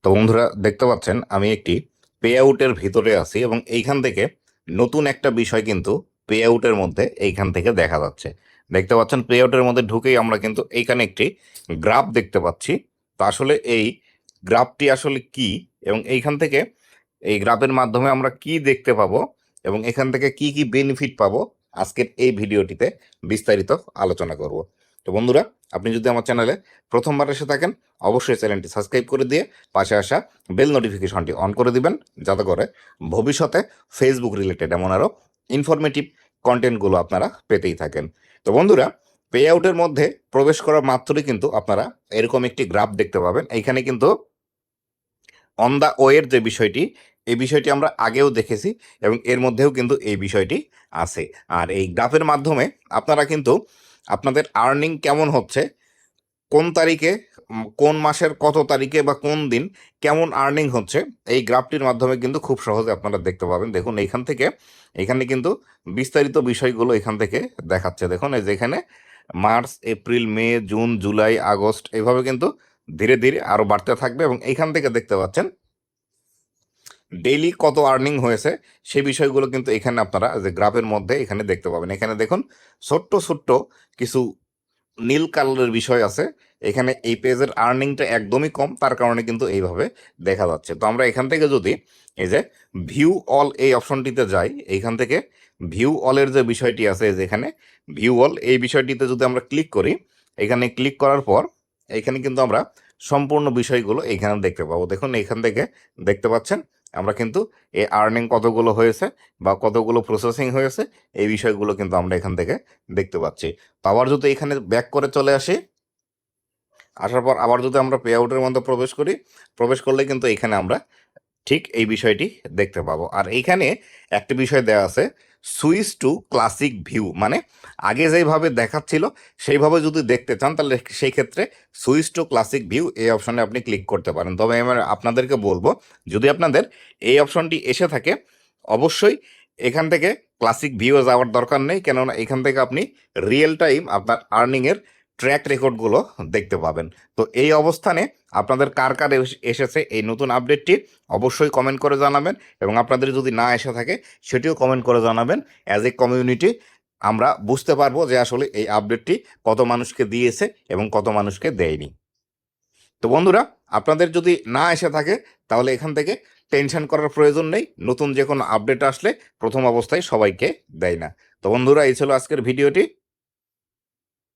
তো বন্ধুরা দেখতে পাচ্ছেন আমি একটি পে আউটের ভিতরে আছি এবং এইখান থেকে নতুন একটা বিষয় কিন্তু পে আউটের মধ্যে এইখান থেকে দেখা যাচ্ছে। দেখতে পাচ্ছেন পে আউটের মধ্যে ঢুকেই আমরা কিন্তু এইখানে একটি গ্রাফ দেখতে পাচ্ছি। তো আসলে এই গ্রাফটি আসলে কি এবং এইখান থেকে এই গ্রাফের মাধ্যমে আমরা কি দেখতে পাবো এবং এখান থেকে কি কি বেনিফিট পাবো আজকের এই ভিডিওটিতে বিস্তারিত আলোচনা করব। তো বন্ধুরা, আপনি যদি আমার চ্যানেলে প্রথমবার এসে থাকেন অবশ্যই চ্যানেলটি সাবস্ক্রাইব করে দিয়ে পাশে আসা বেল নোটিফিকেশনটি অন করে দিবেন, যাতে করে ভবিষ্যতে ফেসবুক রিলেটেড এমন আরও ইনফরমেটিভ কন্টেন্টগুলো আপনারা পেতেই থাকেন। তো বন্ধুরা, পে আউটের মধ্যে প্রবেশ করা মাত্রই কিন্তু আপনারা এরকম একটি গ্রাফ দেখতে পাবেন। এইখানে কিন্তু অন দ্য ওয়ের যে বিষয়টি, এই বিষয়টি আমরা আগেও দেখেছি এবং এর মধ্যেও কিন্তু এই বিষয়টি আছে। আর এই গ্রাফের মাধ্যমে আপনারা কিন্তু আপনাদের আর্নিং কেমন হচ্ছে, কোন তারিখে কোন মাসের কত তারিখে বা কোন দিন কেমন আর্নিং হচ্ছে, এই গ্রাফটির মাধ্যমে কিন্তু খুব সহজে আপনারা দেখতে পাবেন। দেখুন এইখান থেকে এখানে কিন্তু বিস্তারিত বিষয়গুলো এখান থেকে দেখাচ্ছে। দেখুন এই যে এখানে মার্চ, এপ্রিল, মে, জুন, জুলাই, আগস্ট এইভাবে কিন্তু ধীরে ধীরে আরও বাড়তে থাকবে এবং এইখান থেকে দেখতে পাচ্ছেন ডেইলি কত আর্নিং হয়েছে সেই বিষয়গুলো কিন্তু এখানে আপনারা যে গ্রাফের মধ্যে এখানে দেখতে পাবেন। এখানে দেখুন ছোট্ট ছোট্ট কিছু নীল কালারের বিষয় আছে। এখানে এই পেজের আর্নিংটা একদমই কম, তার কারণে কিন্তু এইভাবে দেখা যাচ্ছে। তো আমরা এখান থেকে যদি এই যে ভিউ অল এই অপশনটিতে যাই, এইখান থেকে ভিউ অলের যে বিষয়টি আছে, এই যে এখানে ভিউ অল এই বিষয়টিতে যদি আমরা ক্লিক করি, এখানে ক্লিক করার পর এখানে কিন্তু আমরা সম্পূর্ণ বিষয়গুলো এখানে দেখতে পাবো। দেখুন এখান থেকে দেখতে পাচ্ছেন আমরা কিন্তু এই আর্নিং কতগুলো হয়েছে বা কতগুলো প্রসেসিং হয়েছে এই বিষয়গুলো কিন্তু আমরা এখান থেকে দেখতে পাচ্ছি। তো আবার যদি এখানে ব্যাক করে চলে আসি, আসার পর আবার যদি আমরা পে আউটের মধ্যে প্রবেশ করি, প্রবেশ করলে কিন্তু এখানে আমরা ঠিক এই বিষয়টি দেখতে পাবো। আর এইখানে একটা বিষয় দেওয়া আছে, সুইচ টু ক্লাসিক ভিউ, মানে আগে যেইভাবে দেখাচ্ছিল সেইভাবে যদি দেখতে চান তাহলে সেই ক্ষেত্রে সুইচ টু ক্লাসিক ভিউ এই অপশনে আপনি ক্লিক করতে পারেন। তবে আমি আপনাদেরকে বলবো, যদি আপনাদের এই অপশনটি এসে থাকে অবশ্যই এখান থেকে ক্লাসিক ভিউ যাওয়ার দরকার নেই, কেননা এখান থেকে আপনি রিয়েল টাইম আপনার আর্নিংয়ের ট্র্যাক রেকর্ডগুলো দেখতে পাবেন। তো এই অবস্থানে আপনাদের কার কার এসেছে এই নতুন আপডেটটি অবশ্যই কমেন্ট করে জানাবেন এবং আপনাদের যদি না এসে থাকে সেটিও কমেন্ট করে জানাবেন। অ্যাজ এ কমিউনিটি আমরা বুঝতে পারবো যে আসলে এই আপডেটটি কত মানুষকে দিয়েছে এবং কত মানুষকে দেয়নি। তো বন্ধুরা, আপনাদের যদি না এসে থাকে তাহলে এখান থেকে টেনশন করার প্রয়োজন নেই, নতুন যে কোনো আপডেট আসলে প্রথম অবস্থায় সবাইকে দেয় না। তো বন্ধুরা, এই ছিল আজকের ভিডিওটি।